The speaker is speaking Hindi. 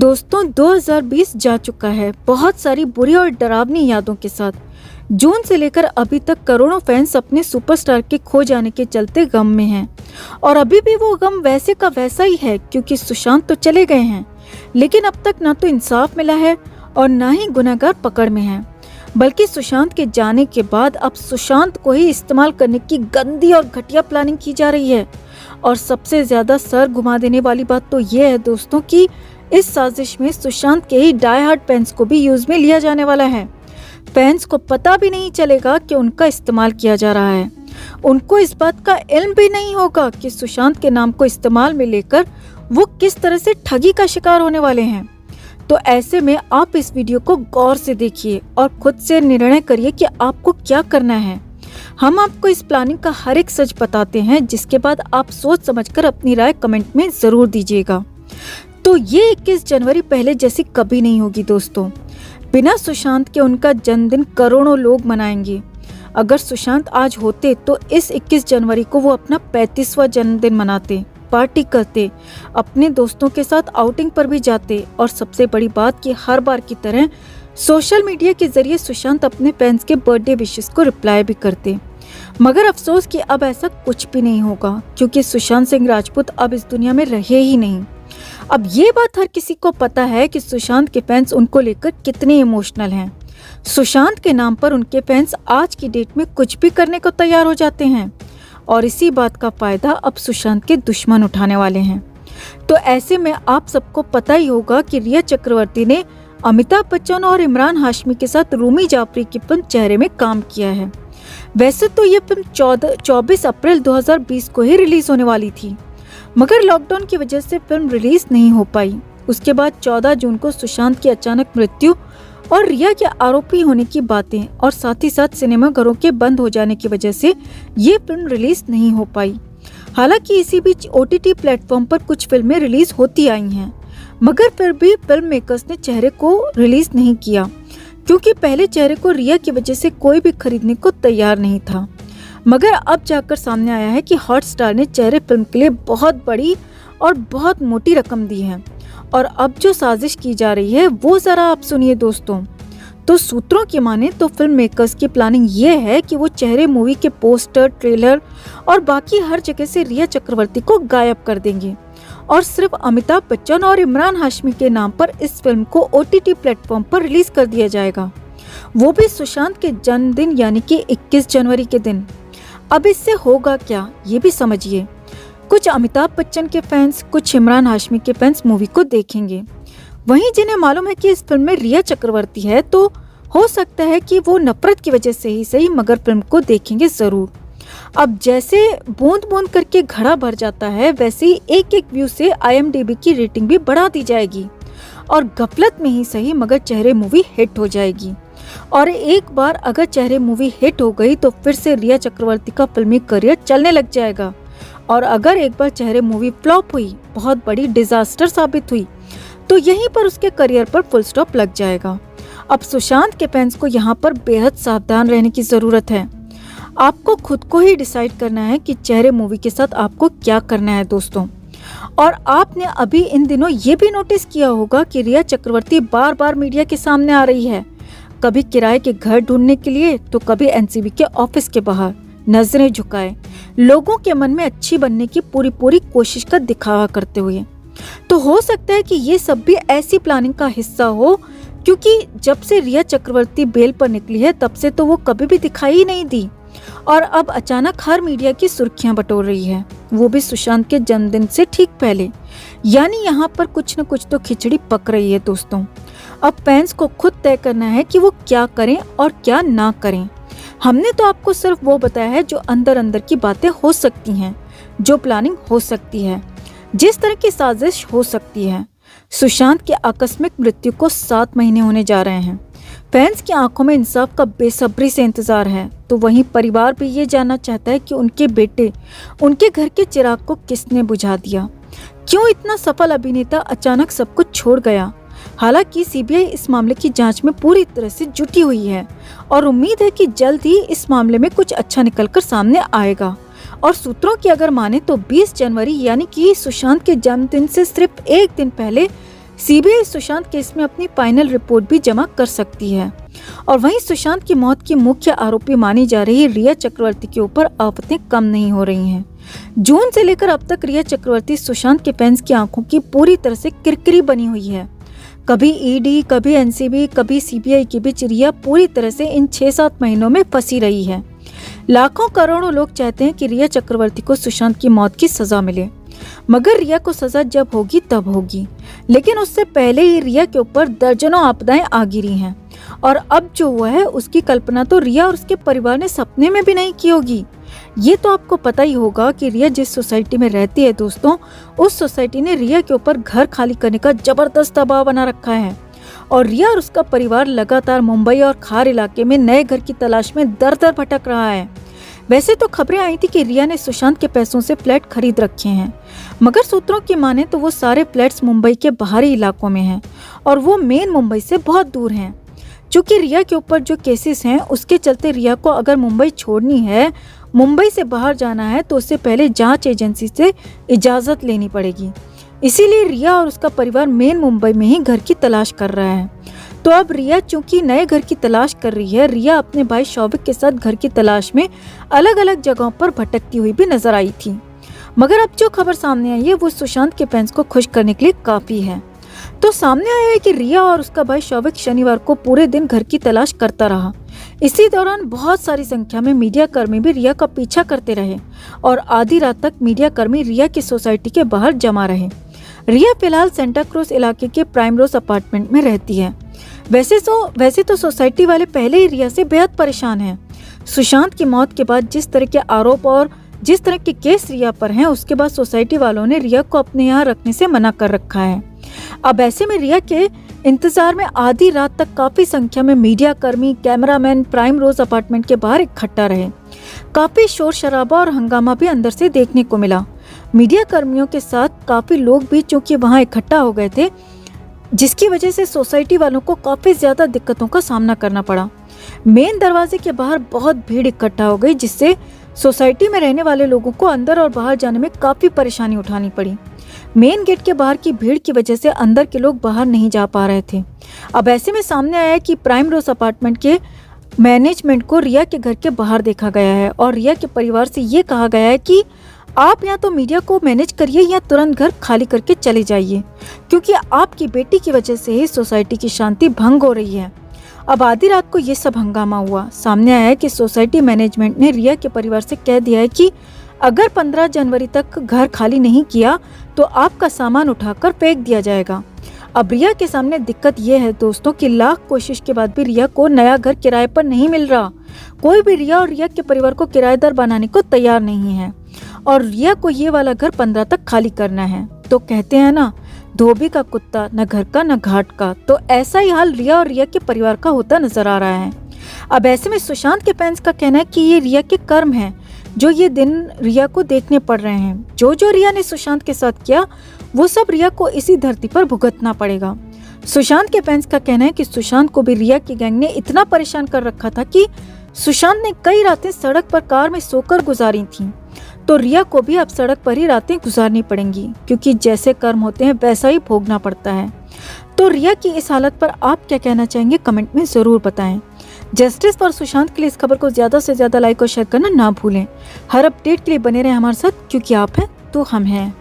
दोस्तों 2020 जा चुका है बहुत सारी बुरी और डरावनी यादों के साथ। जून से लेकर अभी तक करोड़ों फैंस अपने सुपरस्टार के खो जाने के चलते गम में हैं और अभी भी वो गम वैसे का वैसा ही है क्योंकि सुशांत तो चले गए हैं, लेकिन अब तक ना तो इंसाफ मिला है और ना ही गुनहगार पकड़ में है, बल्कि सुशांत के जाने के बाद अब सुशांत को ही इस्तेमाल करने की गंदी और घटिया प्लानिंग की जा रही है। और सबसे ज्यादा सर घुमा देने वाली बात तो ये है दोस्तों कि इस साजिश में सुशांत के ही डाई हार्ड फैंस को भी यूज में लिया जाने वाला है। फैंस को पता भी नहीं चलेगा कि उनका इस्तेमाल किया जा रहा है। उनको इस बात का इल्म भी नहीं होगा कि सुशांत के नाम को इस्तेमाल में लेकर वो किस तरह से ठगी का शिकार होने वाले हैं। तो ऐसे में आप इस वीडियो को गौर से देखिए और खुद से निर्णय करिए कि आपको क्या करना है। हम आपको इस प्लानिंग का हर एक सच बताते हैं, जिसके बाद आप सोच समझकर अपनी राय कमेंट में जरूर दीजिएगा। तो ये 21 जनवरी पहले जैसी कभी नहीं होगी दोस्तों। बिना सुशांत के उनका जन्मदिन करोड़ों लोग मनाएंगे। अगर सुशांत आज होते तो इस 21 जनवरी को वो अपना 35वां जन्मदिन मनाते, पार्टी करते, अपने दोस्तों के साथ आउटिंग पर भी जाते और सबसे बड़ी बात कि हर बार की तरह सोशल मीडिया के जरिए सुशांत अपने फैंस के बर्थडे विशेस को रिप्लाई भी करते। मगर अफसोस कि अब ऐसा कुछ भी नहीं होगा क्योंकि सुशांत सिंह राजपूत अब इस दुनिया में रहे ही नहीं। अब ये बात हर किसी को पता है कि सुशांत के फैंस उनको लेकर कितने इमोशनल हैं। सुशांत के नाम पर उनके फैंस आज की डेट में कुछ भी करने को तैयार हो जाते हैं और इसी बात का फायदा अब सुशांत के दुश्मन उठाने वाले हैं। तो ऐसे में आप सबको पता ही होगा कि रिया चक्रवर्ती ने अमिताभ बच्चन और इमरान हाशमी के साथ रूमी जाफरी की फिल्म चेहरे में काम किया है। वैसे तो ये फिल्म 24 अप्रैल 2020 को ही रिलीज होने वाली थी, मगर लॉकडाउन की वजह से फिल्म रिलीज नहीं हो पाई। उसके बाद 14 जून को सुशांत की अचानक मृत्यु और रिया के आरोपी होने की बातें और साथ ही साथ सिनेमाघरों के बंद हो जाने की वजह से ये फिल्म रिलीज नहीं हो पाई। हालांकि इसी बीच OTT प्लेटफॉर्म पर कुछ फिल्में रिलीज होती आई हैं, मगर फिर भी फिल्म मेकर्स ने चेहरे को रिलीज नहीं किया क्योंकि पहले चेहरे को रिया की वजह से कोई भी खरीदने को तैयार नहीं था। मगर अब जाकर सामने आया है कि हॉटस्टार ने चेहरे फिल्म के लिए बहुत बड़ी और बहुत मोटी रकम दी है और अब जो साजिश की जा रही है वो जरा आप सुनिए दोस्तों। तो सूत्रों की माने तो फिल्म मेकर्स की प्लानिंग ये है कि वो चेहरे मूवी के पोस्टर, ट्रेलर और बाकी हर जगह से रिया चक्रवर्ती को गायब कर देंगे और सिर्फ अमिताभ बच्चन और इमरान हाशमी के नाम पर इस फिल्म को OTT प्लेटफॉर्म पर रिलीज कर दिया जाएगा, वो भी सुशांत के जन्मदिन यानी कि 21 जनवरी के दिन। अब इससे होगा क्या ये भी समझिए। कुछ अमिताभ बच्चन के फैंस, कुछ इमरान हाशमी के फैंस मूवी को देखेंगे। वहीं जिन्हें मालूम है कि इस फिल्म में रिया चक्रवर्ती है तो हो सकता है कि वो नफरत की वजह से ही सही मगर फिल्म को देखेंगे जरूर। अब जैसे बूंद बूंद करके घड़ा भर जाता है वैसे ही एक एक व्यू से IMDb की रेटिंग भी बढ़ा दी जाएगी और गफलत में ही सही मगर चेहरे मूवी हिट हो जाएगी। और एक बार अगर चेहरे मूवी हिट हो गई तो फिर से रिया चक्रवर्ती का फिल्मी करियर चलने लग जाएगा और अगर एक बार चेहरे मूवी फ्लॉप हुई, बहुत बड़ी डिजास्टर साबित हुई, तो यहीं पर उसके करियर पर फुल स्टॉप लग जाएगा। अब सुशांत के फैंस को यहाँ पर बेहद सावधान रहने की जरूरत है। आपको खुद को ही डिसाइड करना है कि चेहरे मूवी के साथ आपको क्या करना है दोस्तों। और आपने अभी इन दिनों ये भी नोटिस किया होगा कि रिया चक्रवर्ती बार बार मीडिया के सामने आ रही है, कभी किराए के घर ढूंढने के लिए तो कभी NCB के ऑफिस के बाहर नजरें झुकाए, लोगों के मन में अच्छी बनने की पूरी कोशिश का दिखावा करते हुए। तो हो सकता है कि ये सब भी ऐसी प्लानिंग का हिस्सा हो, क्योंकि जब से रिया चक्रवर्ती बेल पर निकली है तब से तो वो कभी भी दिखाई ही नहीं दी और अब अचानक हर मीडिया की सुर्खियां बटोर रही है, वो भी सुशांत के जन्मदिन से ठीक पहले। यानी यहाँ पर कुछ न कुछ तो खिचड़ी पक रही है दोस्तों। अब फैंस को खुद तय करना है कि वो क्या करें और क्या ना करें। हमने तो आपको सिर्फ वो बताया है जो अंदर अंदर की बातें हो सकती हैं, जो प्लानिंग हो सकती है, जिस तरह की साजिश हो सकती है। सुशांत की आकस्मिक मृत्यु को 7 महीने होने जा रहे हैं। फैंस की आंखों में इंसाफ का बेसब्री से इंतजार है, तो वहीं परिवार भी ये जानना चाहता है कि उनके बेटे, उनके घर के चिराग को किसने बुझा दिया, क्यों इतना सफल अभिनेता अचानक सब कुछ छोड़ गया। हालांकि CBI इस मामले की जांच में पूरी तरह से जुटी हुई है और उम्मीद है कि जल्द ही इस मामले में कुछ अच्छा निकलकर सामने आएगा। और सूत्रों की अगर माने तो 20 जनवरी यानी कि सुशांत के जन्मदिन से सिर्फ एक दिन पहले सीबीआई सुशांत केस में अपनी फाइनल रिपोर्ट भी जमा कर सकती है। और वहीं सुशांत की मौत की मुख्य आरोपी मानी जा रही रिया चक्रवर्ती के ऊपर आफतें कम नहीं हो रही हैं। जून से लेकर अब तक रिया चक्रवर्ती सुशांत के फैंस की आंखों की पूरी तरह से किरकिरी बनी हुई है। कभी ईडी, कभी एनसीबी, कभी सीबीआई के बीच रिया पूरी तरह से इन 6-7 महीनों में फंसी रही है। लाखों करोड़ों लोग चाहते हैं कि रिया चक्रवर्ती को सुशांत की मौत की सजा मिले, मगर रिया को सजा जब होगी तब होगी। लेकिन उससे पहले ही रिया के ऊपर दर्जनों आपदाएं आ गिरी हैं और अब जो हुआ है उसकी कल्पना तो रिया और उसके परिवार ने सपने में भी नहीं की होगी। ये तो आपको पता ही होगा कि रिया जिस सोसाइटी में रहती है दोस्तों, उस सोसाइटी ने रिया के ऊपर घर खाली करने का जबरदस्त दबाव बना रखा है और रिया और उसका परिवार लगातार मुंबई और खार इलाके में नए घर की तलाश में दर दर भटक रहा है। वैसे तो खबरें आई थी कि रिया ने सुशांत के पैसों से फ्लैट खरीद रखे हैं, मगर सूत्रों की माने तो वो सारे फ्लैट्स मुंबई के बाहरी इलाकों में हैं और वो मेन मुंबई से बहुत दूर हैं। चूँकि रिया के ऊपर जो केसेस हैं उसके चलते रिया को अगर मुंबई छोड़नी है, मुंबई से बाहर जाना है, तो उससे पहले जांच एजेंसी से इजाज़त लेनी पड़ेगी। इसीलिए रिया और उसका परिवार मेन मुंबई में ही घर की तलाश कर रहा है। तो अब रिया चूंकि नए घर की तलाश कर रही है, रिया अपने भाई शौविक के साथ घर की तलाश में अलग अलग जगहों पर भटकती हुई भी नजर आई थी। मगर अब जो खबर सामने आई है वो सुशांत के फैंस को खुश करने के लिए काफी है। तो सामने आया है कि रिया और उसका भाई शौविक शनिवार को पूरे दिन घर की तलाश करता रहा। इसी दौरान बहुत सारी संख्या में मीडिया कर्मी भी रिया का पीछा करते रहे और आधी रात तक मीडिया कर्मी रिया की सोसाइटी के बाहर जमा रहे। रिया फिलहाल सेंटा क्रूज इलाके के प्राइम रोज अपार्टमेंट में रहती है। वैसे तो सोसाइटी वाले पहले ही रिया से बेहद परेशान हैं। सुशांत की मौत के बाद जिस तरह के आरोप और जिस तरह के केस रिया पर हैं, उसके बाद सोसाइटी वालों ने रिया को अपने यहाँ रखने से मना कर रखा है। अब ऐसे में रिया के इंतजार में आधी रात तक काफी संख्या में मीडिया कर्मी, कैमरामैन प्राइम रोज अपार्टमेंट के बाहर इकट्ठा रहे। काफी शोर शराबा और हंगामा भी अंदर से देखने को मिला। मीडिया कर्मियों के साथ काफी लोग भी चूंकि वहां इकट्ठा हो गए थे, जिसकी वजह से सोसाइटी वालों को काफी ज्यादा दिक्कतों का सामना करना पड़ा। मेन दरवाजे के बाहर बहुत भीड़ इकट्ठा हो गई, जिससे सोसाइटी में रहने वाले लोगों को अंदर और बाहर जाने में काफी परेशानी उठानी पड़ी। मेन गेट के बाहर की भीड़ की वजह से अंदर के लोग बाहर नहीं जा पा रहे थे। अब ऐसे में सामने आया कि प्राइम रोज अपार्टमेंट के मैनेजमेंट को रिया के घर के बाहर देखा गया है और रिया के परिवार से ये कहा गया है कि आप या तो मीडिया को मैनेज करिए या तुरंत घर खाली करके चले जाइए, क्योंकि आपकी बेटी की वजह से ही सोसाइटी की शांति भंग हो रही है। अब आधी रात को ये सब हंगामा हुआ। सामने आया है कि सोसाइटी मैनेजमेंट ने रिया के परिवार से कह दिया है कि अगर 15 जनवरी तक घर खाली नहीं किया तो आपका सामान उठाकर फेंक दिया जाएगा। अब रिया के सामने दिक्कत ये है दोस्तों कि लाख कोशिश के बाद भी रिया को नया घर किराए पर नहीं मिल रहा। कोई भी रिया और रिया के परिवार को किराएदार बनाने को तैयार नहीं है और रिया को ये वाला घर 15 तक खाली करना है। तो कहते हैं ना, धोबी का कुत्ता न घर का न घाट का। तो ऐसा ही हाल रिया और रिया के परिवार का होता नजर आ रहा है। अब ऐसे में सुशांत के फैंस का कहना है कि ये रिया के कर्म हैं, जो ये दिन रिया को देखने पड़ रहे हैं। जो रिया ने सुशांत के साथ किया वो सब रिया को इसी धरती पर भुगतना पड़ेगा। सुशांत के फैंस का कहना है कि सुशांत को भी रिया की गैंग ने इतना परेशान कर रखा था कि सुशांत ने कई रातें सड़क पर कार में सोकर गुजारी थीं। तो रिया को भी अब सड़क पर ही रातें गुजारनी पड़ेंगी, क्योंकि जैसे कर्म होते हैं वैसा ही भोगना पड़ता है। तो रिया की इस हालत पर आप क्या कहना चाहेंगे, कमेंट में जरूर बताएं। जस्टिस फॉर सुशांत के लिए इस खबर को ज्यादा से ज्यादा लाइक और शेयर करना ना भूलें। हर अपडेट के लिए बने रहें हमारे साथ, क्योंकि आप हैं तो हम हैं।